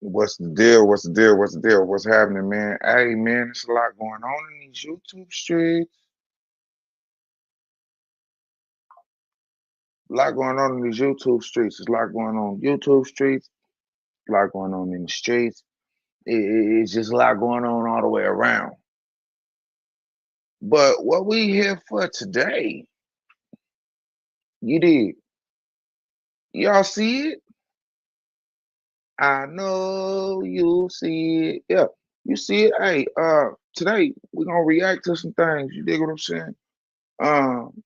What's the deal? What's the deal? What's the deal? What's happening, man? Hey, man, there's a lot going on in these YouTube streets. A lot going on in these YouTube streets. There's a lot going on in YouTube streets. A lot going on in the streets. It's just a lot going on all the way around. But what we here for today, you did. Y'all see it? I know you see it. Yeah, you see it. Hey, today we're gonna react to some things. You dig what I'm saying? Um,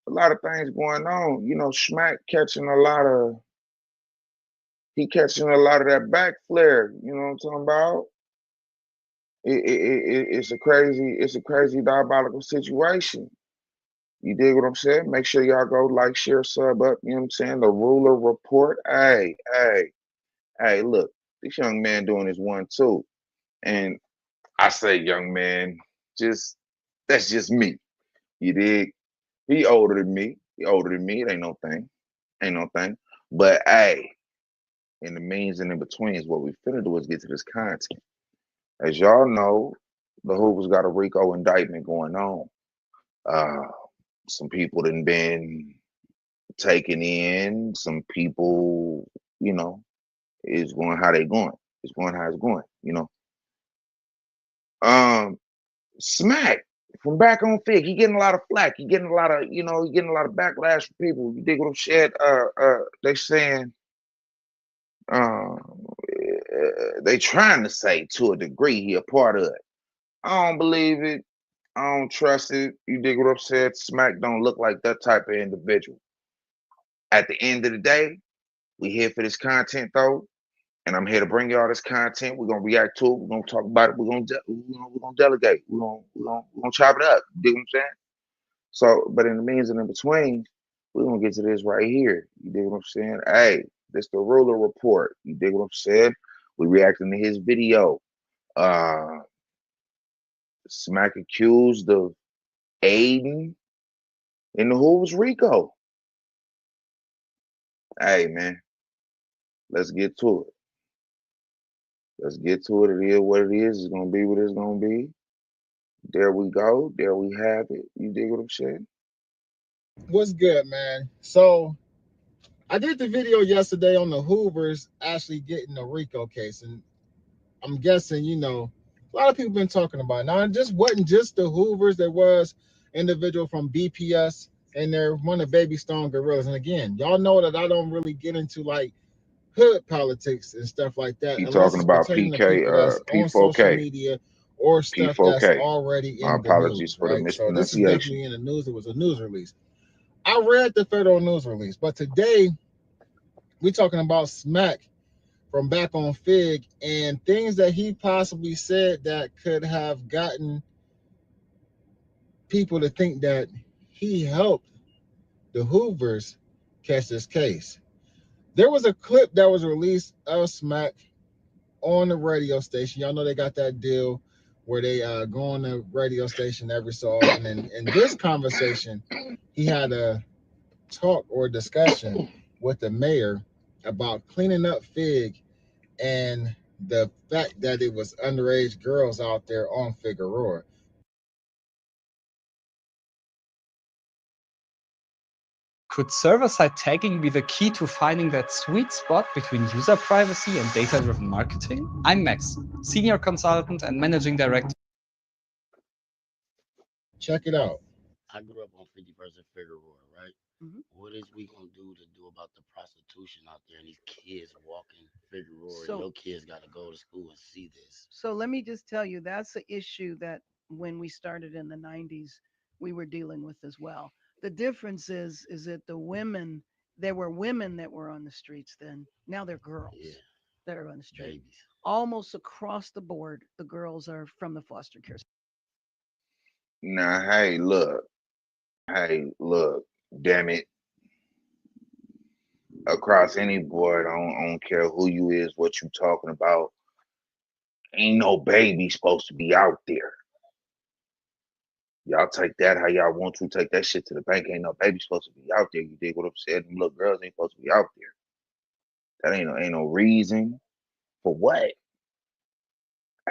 a lot of things going on. You know, Smacc catching a lot of catching a lot of that back flare. You know what I'm talking about? It's a crazy diabolical situation. You dig what I'm saying? Make sure y'all go like, share, sub up. You know what I'm saying? The Ruler Report. Hey, look, this young man doing his 1-2. And I say, young man, that's just me. You dig? He older than me. He older than me. It ain't no thing. Ain't no thing. But hey, in the means and in betweens, what we finna do is get to this content. As y'all know, the Hoovers got a RICO indictment going on. Some people done been taken in. Some people, you know, is going how they going. It's going how it's going, you know. Smacc from back on Fig, he getting a lot of flack. He getting a lot of, he getting a lot of backlash from people. You dig what I'm saying? They saying, uh, they trying to say to a degree he a part of it. I don't believe it. I don't trust it. You dig what I'm saying? Smacc don't look like that type of individual. At the end of the day, we here for this content though, and I'm here to bring y'all this content. We're gonna react to it. We're gonna talk about it. We're gonna delegate. We're gonna chop it up. You dig what I'm saying? So, but in the means and in between, we're gonna get to this right here. You dig what I'm saying? Hey, this the Ruler Report. You dig what I'm saying? We reacting to his video. Uh Smacc accused of aiding in the Hoovers RICO. Hey man, let's get to it. Let's get to it. It is what it is. It's gonna be what it's gonna be. There we go. There we have it. You dig what I'm saying? What's good, man? So I did the video yesterday on the Hoovers actually getting the RICO case, and I'm guessing, a lot of people been talking about it. Now, it just wasn't just the Hoovers. There was individual from BPS, and they're one of Baby Stone Gorillas. And again, y'all know that I don't really get into like hood politics and stuff like that He unless talking it's about pertaining to people that's on social P4K. media or stuff that's P4K. already My in the apologies news, for the right? So this is mispronunciation. definitely in the news. It was a news release. I read the federal news release, but today we're talking about Smacc from back on Fig and things that he possibly said that could have gotten people to think that he helped the Hoovers catch this case. There was a clip that was released of Smacc on the radio station. Y'all know they got that deal where they go on the radio station every so often. And in this conversation, he had a talk or discussion with the mayor about cleaning up Fig and the fact that it was underage girls out there on Figueroa. Could server-side tagging be the key to finding that sweet spot between user privacy and data-driven marketing? I'm Max, Senior Consultant and Managing Director. Check it out. I grew up on 51st and Figueroa, right? What is we gonna do about the prostitution out there and these kids walking Figueroa? So- Your kids got to go to school and see this. So let me just tell you, that's an issue that when we started in the 90s, we were dealing with as well. The difference is that there were women that were on the streets then. Now they're girls Yeah, that are on the street. babies. Almost across the board, the girls are from the foster care. Now, hey, look. Hey, look, damn it. Across any board, I don't care who you is, what you talking about. Ain't no baby supposed to be out there. Y'all take that how y'all want to. Take that shit to the bank. Ain't no baby supposed to be out there. You dig what I'm saying? Them little girls ain't supposed to be out there. That ain't no reason for what.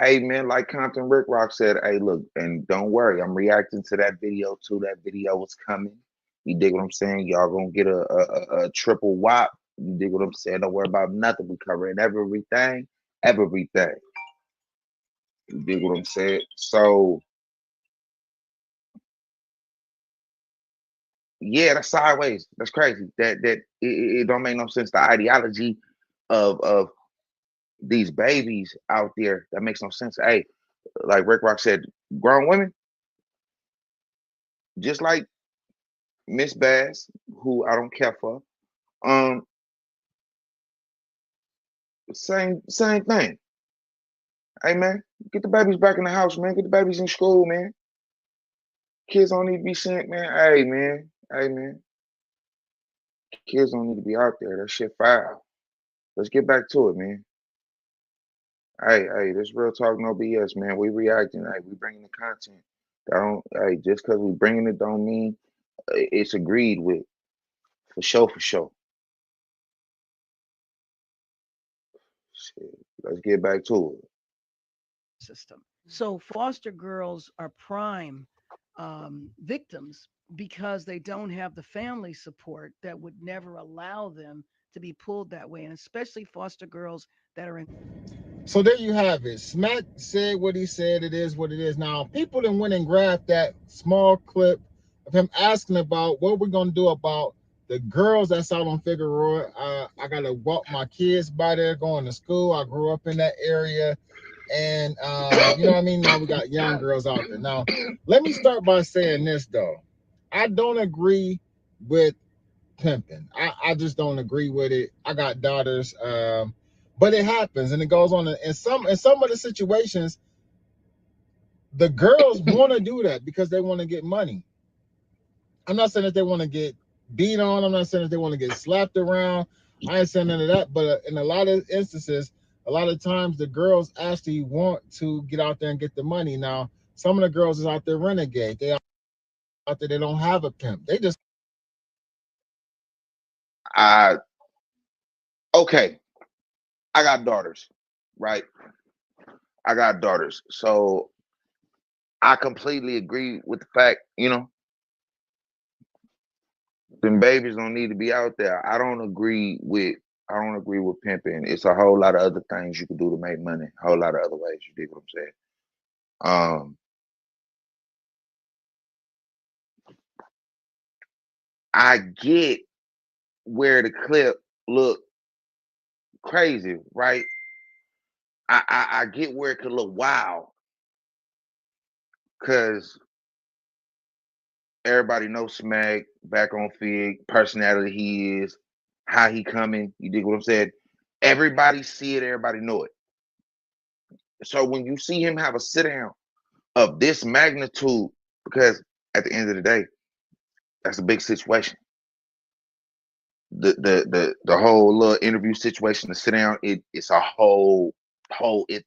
Hey man, like Compton Rick Rock said, hey look, and don't worry, I'm reacting to that video too. That video was coming. You dig what I'm saying? Y'all gonna get a triple wop. You dig what I'm saying? Don't worry about nothing. We covering everything, everything. You dig what I'm saying? So yeah, that's sideways. That's crazy. It don't make no sense. The ideology of these babies out there, that makes no sense. Hey, like Rick Rock said, grown women, just like Miss Bass, who I don't care for. Um, same thing. Hey man, get the babies back in the house, man. Get the babies in school, man. Kids don't need to be sent, man. Hey man. Kids don't need to be out there. That shit foul. Let's get back to it, man. Hey, this real talk, no BS, man. We reacting. Hey, we bringing the content. That don't. Hey, just because we bringing it don't mean it's agreed with. For sure, for sure. Shit, let's get back to it. System. So foster girls are prime victims because they don't have the family support that would never allow them to be pulled that way, and especially foster girls that are in. So there you have it. Smacc said what he said. It is what it is. Now, people then went and grabbed that small clip of him asking about what we're going to do about the girls that's out on Figueroa. I got to walk my kids by there going to school. I grew up in that area. And, you know what I mean? Now we got young girls out there. Now, let me start by saying this, though. I don't agree with pimping. I just don't agree with it. I got daughters. But it happens and it goes on. In some of the situations, the girls want to do that because they want to get money. I'm not saying that they want to get beat on. I'm not saying that they want to get slapped around. I ain't saying none of that. But in a lot of instances, a lot of times the girls actually want to get out there and get the money. Now, some of the girls is out there renegade. They out there, they don't have a pimp. They just I okay. I got daughters, right? I got daughters, so I completely agree with the fact, them babies don't need to be out there. I don't agree with pimping. It's a whole lot of other things you can do to make money. A whole lot of other ways. You dig what I'm saying? Um, I get where the clip look crazy, right? I get where it could look wild because everybody knows Smacc back on Fig, personality he is, how he coming. You dig what I'm saying? Everybody see it. Everybody know it. So when you see him have a sit down of this magnitude, because at the end of the day, that's a big situation. The whole little interview situation, to sit down, it's a whole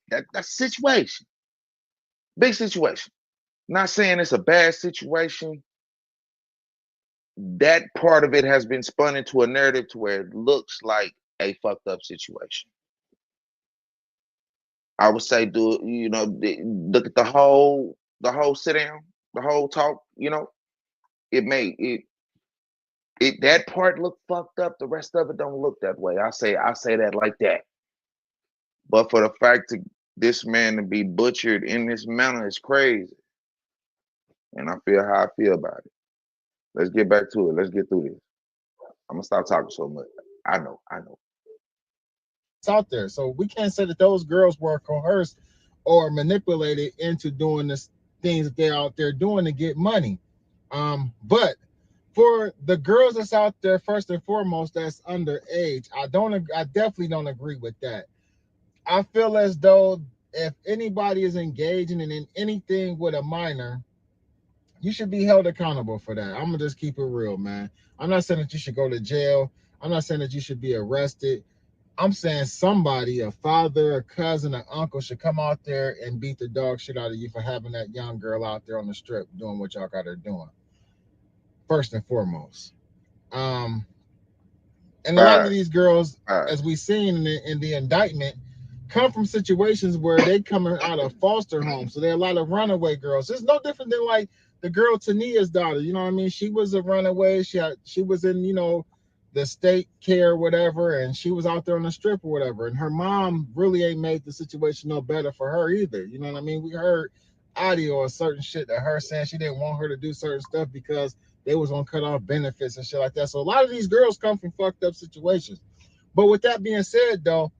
that situation, big situation. Not saying it's a bad situation. That part of it has been spun into a narrative to where it looks like a fucked up situation. I would say, look at the whole sit down, the whole talk. It made it that part look fucked up. The rest of it don't look that way. I say that like that. But for the fact that this man to be butchered in this manner is crazy, and I feel how I feel about it. Let's get back to it. Let's get through this. I'm gonna stop talking so much. I know. out there. So we can't say that those girls were coerced or manipulated into doing this things that they're out there doing to get money. But for the girls that's out there, first and foremost, that's underage, I definitely don't agree with that. I feel as though if anybody is engaging in anything with a minor, you should be held accountable for that. I'm gonna just keep it real, man. I'm not saying that you should go to jail. I'm not saying that you should be arrested. I'm saying somebody, a father, a cousin, an uncle should come out there and beat the dog shit out of you for having that young girl out there on the strip doing what y'all got her doing. First and foremost. And a lot of Right, these girls, right. as we seen in the indictment, come from situations where they coming out of foster homes. So there are a lot of runaway girls. It's no different than like the girl Tania's daughter. You know what I mean? She was a runaway. She was in, the state care, whatever, and she was out there on the strip or whatever. And her mom really ain't made the situation no better for her either. You know what I mean? We heard audio or certain shit that her saying she didn't want her to do certain stuff because they was gonna cut off benefits and shit like that. So a lot of these girls come from fucked up situations. But with that being said, though,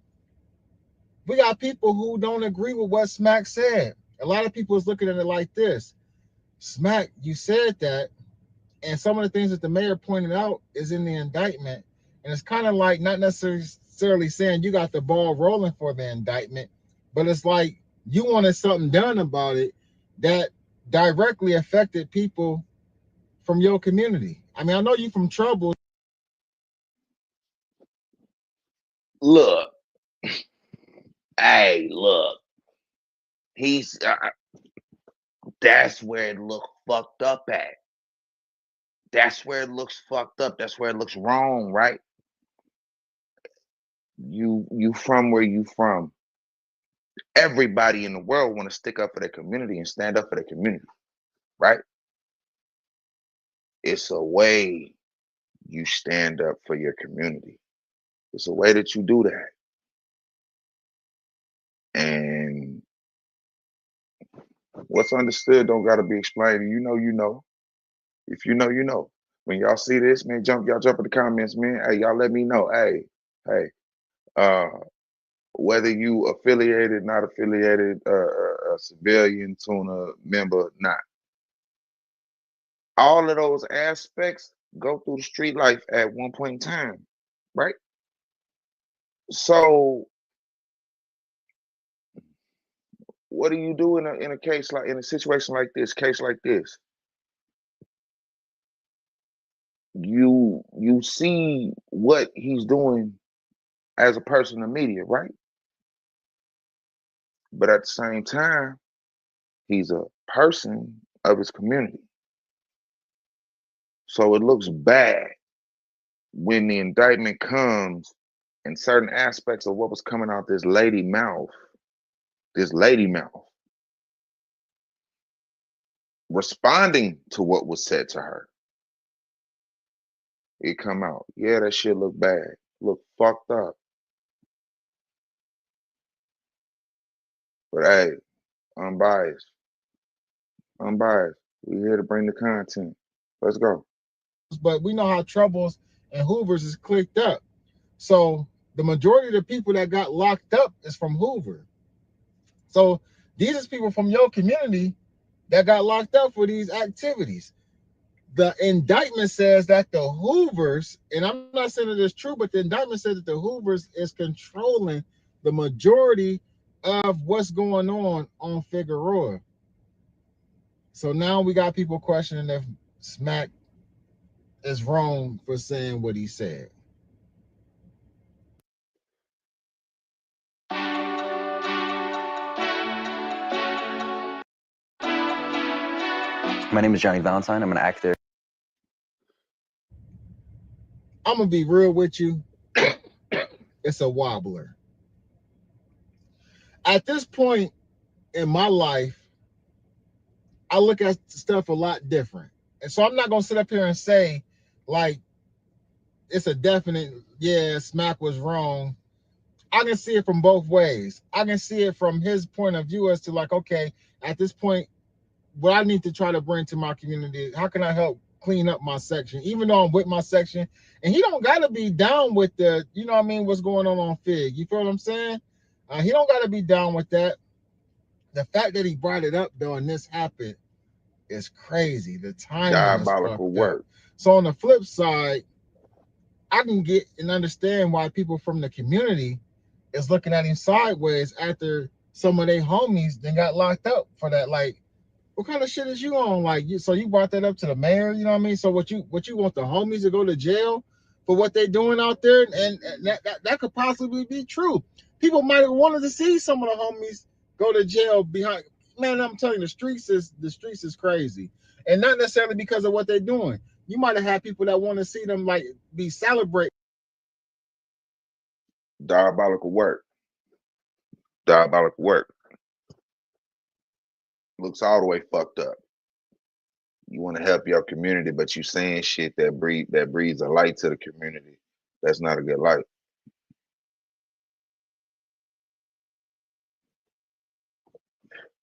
we got people who don't agree with what Smacc said. A lot of people is looking at it like this. Smacc, you said that, and some of the things that the mayor pointed out is in the indictment. And it's kind of like not necessarily saying you got the ball rolling for the indictment, but it's like you wanted something done about it that directly affected people from your community. I mean, I know you from trouble. Look, hey, look. He's that's where it look fucked up at. That's where it looks fucked up. That's where it looks wrong, right? You from where you from. Everybody in the world want to stick up for their community and stand up for their community, right? It's a way you stand up for your community. It's a way that you do that. And what's understood don't gotta be explained. You know, you know. If you know, you know. When y'all see this, man, y'all jump in the comments, man. Hey, y'all let me know. Hey, uh, whether you affiliated, not affiliated, a civilian, tuna member, not. All of those aspects go through the street life at one point in time, right? So what do you do in a case like in a situation like this, case like this? You see what he's doing as a person in the media, right? But at the same time, he's a person of his community. So it looks bad when the indictment comes and certain aspects of what was coming out this lady mouth, responding to what was said to her. It come out. Yeah, that shit look bad. Look fucked up. But hey, unbiased. Unbiased. We here to bring the content. Let's go. But we know how Troubles and Hoovers is clicked up. So the majority of the people that got locked up is from Hoover. So these is people from your community that got locked up for these activities. The indictment says that the Hoovers, and I'm not saying that it's true, but the indictment says that the Hoovers is controlling the majority of what's going on Figueroa. So now we got people questioning if Smacc is wrong for saying what he said. My name is Johnny Valentine. I'm an actor. I'm gonna be real with you. It's a wobbler. At this point in my life, I look at stuff a lot different. And so I'm not gonna sit up here and say, like, it's a definite, yeah, Smacc was wrong. I can see it from both ways. I can see it from his point of view as to like, okay, at this point, what I need to try to bring to my community, how can I help clean up my section, even though I'm with my section, and he don't gotta be down with the, you know what I mean, what's going on Fig. You feel what I'm saying? He don't gotta be down with that. The fact that he brought it up though, and this happened, is crazy. The timing is Diabolical fucked up. work. So on the flip side, I can get and understand why people from the community is looking at him sideways after some of their homies then got locked up for that. Like, What kind of shit is you on? Like, so you brought that up to the mayor, you know what I mean? So what you want the homies to go to jail for what they doing out there? And that could possibly be true. People might have wanted to see some of the homies go to jail behind. Man, I'm telling you, the streets is crazy, and not necessarily because of what they're doing. You might have had people that want to see them like be celebrated. Diabolical work. Diabolical work. Looks all the way fucked up. You want to help your community, but you saying shit that breeds a light to the community. That's not a good light.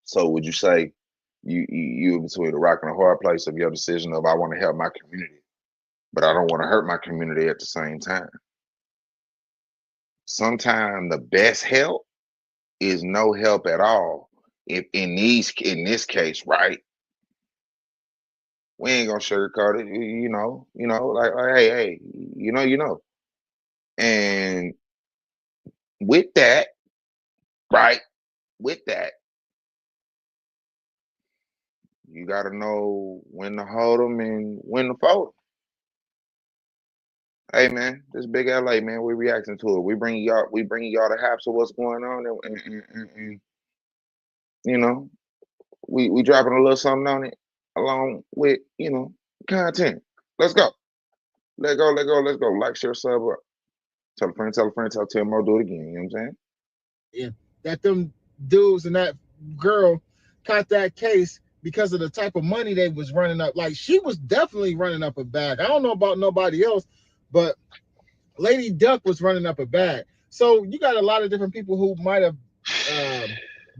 So would you say you between the rock and a hard place of your decision of I want to help my community, but I don't want to hurt my community at the same time? Sometimes the best help is no help at all. If in this case, right? We ain't gonna sugarcoat it, like hey, you know. And with that, right? With that, you gotta know when to hold them and when to fold them. Hey man, this big LA man, we reacting to it. We bring y'all the haps of what's going on, and you know, we dropping a little something on it along with content. Let's go. Let's go. Like, share, sub up. Tell a friend, tell 10 more, do it again. You know what I'm saying? Yeah, that them dudes and that girl caught that case because of the type of money they was running up. Like, she was definitely running up a bag. I don't know about nobody else, but Lady Duck was running up a bag. So you got a lot of different people who might have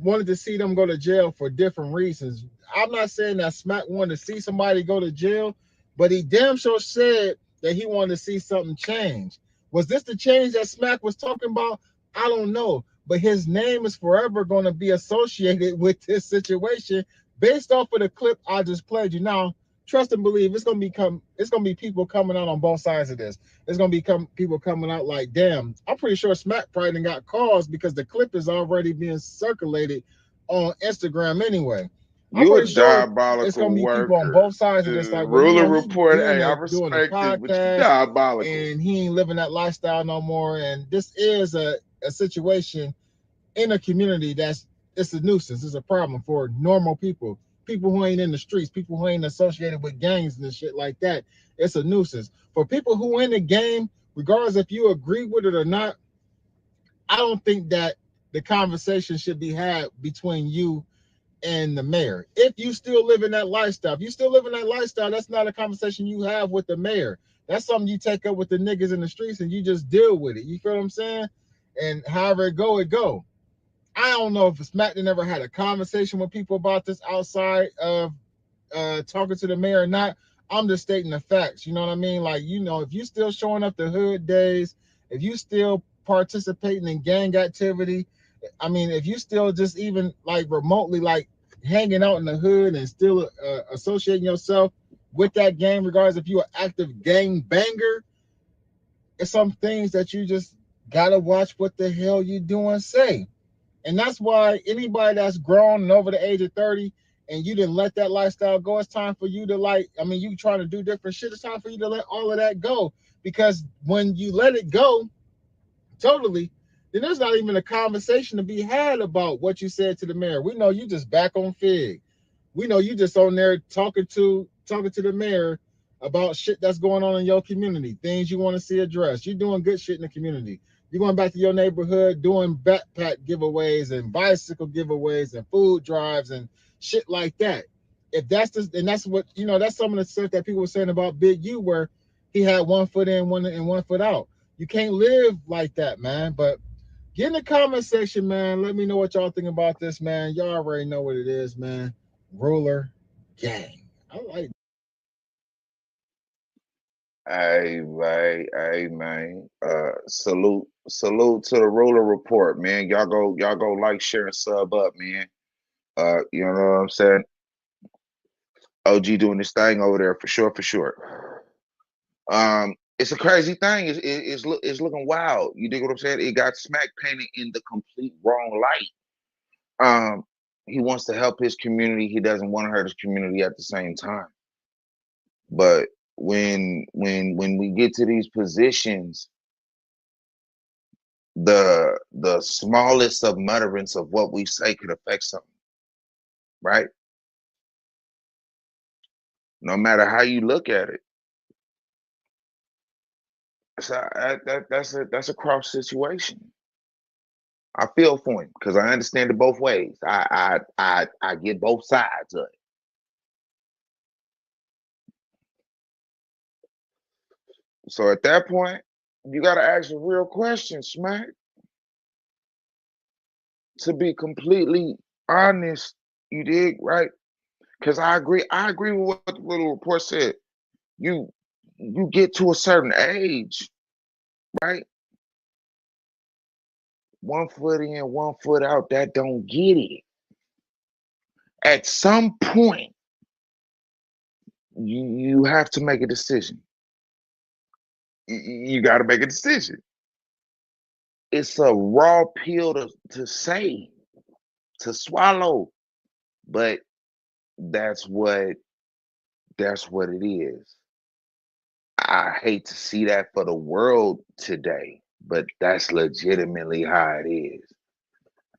wanted to see them go to jail for different reasons. I'm not saying that Smacc wanted to see somebody go to jail, but he damn sure said that he wanted to see something change. Was this the change that Smacc was talking about? I don't know, but his name is forever going to be associated with this situation based off of the clip I just played you. Now, trust and believe it's gonna be people coming out on both sides of this. It's gonna be people coming out like, damn, I'm pretty sure Smacc probably done got calls because the clip is already being circulated on Instagram anyway. I'm You a pretty sure it's diabolical gonna be people on worker. both sides of this, The like, well, ruler he report, hey, I doing the respect it, but you podcast diabolical. and he ain't living that lifestyle no more. And this is a situation in a community it's a nuisance. It's a problem for normal people who ain't in the streets, people who ain't associated with gangs and shit like that. It's a nuisance for people who in the game, regardless if you agree with it or not. I don't think that the conversation should be had between you and the mayor. If you still live in that lifestyle, that's not a conversation you have with the mayor. That's something you take up with the niggas in the streets and you just deal with it. You feel what I'm saying? And however it go. I don't know if Smacc never had a conversation with people about this outside of talking to the mayor or not. I'm just stating the facts. You know what I mean? Like, if you still showing up to hood days, if you still participating in gang activity, I mean, if you still just even like remotely like hanging out in the hood and still associating yourself with that gang, regardless if you're an active gang banger, it's some things that you just gotta watch what the hell you do and say. And that's why anybody that's grown and over the age of 30 and you didn't let that lifestyle go, it's time for you to you trying to do different shit. It's time for you to let all of that go. Because when you let it go totally, then there's not even a conversation to be had about what you said to the mayor. We know you just back on Fig. We know you just on there talking to the mayor about shit that's going on in your community, things you want to see addressed. You're doing good shit in the community. You're going back to your neighborhood doing backpack giveaways and bicycle giveaways and food drives and shit like that. If that's what that's some of the stuff that people were saying about Big U, where he had one foot in, one foot out. You can't live like that, man. But get in the comment section, man. Let me know what y'all think about this, man. Y'all already know what it is, man. Ruler gang. I like. Hey, man. Salute to the ruler report, man. Y'all go like, share, and sub up, man. You know what I'm saying? OG doing this thing over there for sure. It's a crazy thing. It's looking wild. You dig what I'm saying? It got Smacc painted in the complete wrong light. he wants to help his community. He doesn't want to hurt his community at the same time. But when we get to these positions, the smallest of mutterance of what we say could affect something, right? No matter how you look at it. So that's a cross situation. I feel for him because I understand it both ways. I get both sides of it. So at that point, you got to ask a real question, Smacc. To be completely honest, you dig, right? Because I agree with what the little report said. You get to a certain age, right? 1 foot in, 1 foot out, that don't get it. At some point, you have to make a decision. You got to make a decision. It's a raw pill to say, to swallow, but that's what it is. I hate to see that for the world today, but that's legitimately how it is.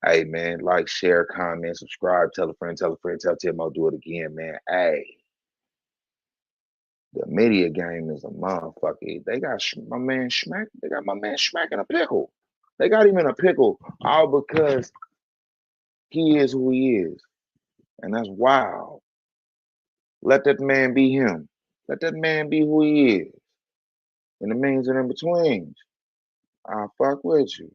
Hey man, like, share, comment, subscribe, tell a friend, tell Tim I'll do it again, man. Hey, the media game is a motherfucker. They got my man Smacc. They got my man Smacc in a pickle. They got him in a pickle all because he is who he is, and that's wild. Let that man be him. Let that man be who he is. And the means and in betweens. I'll fuck with you.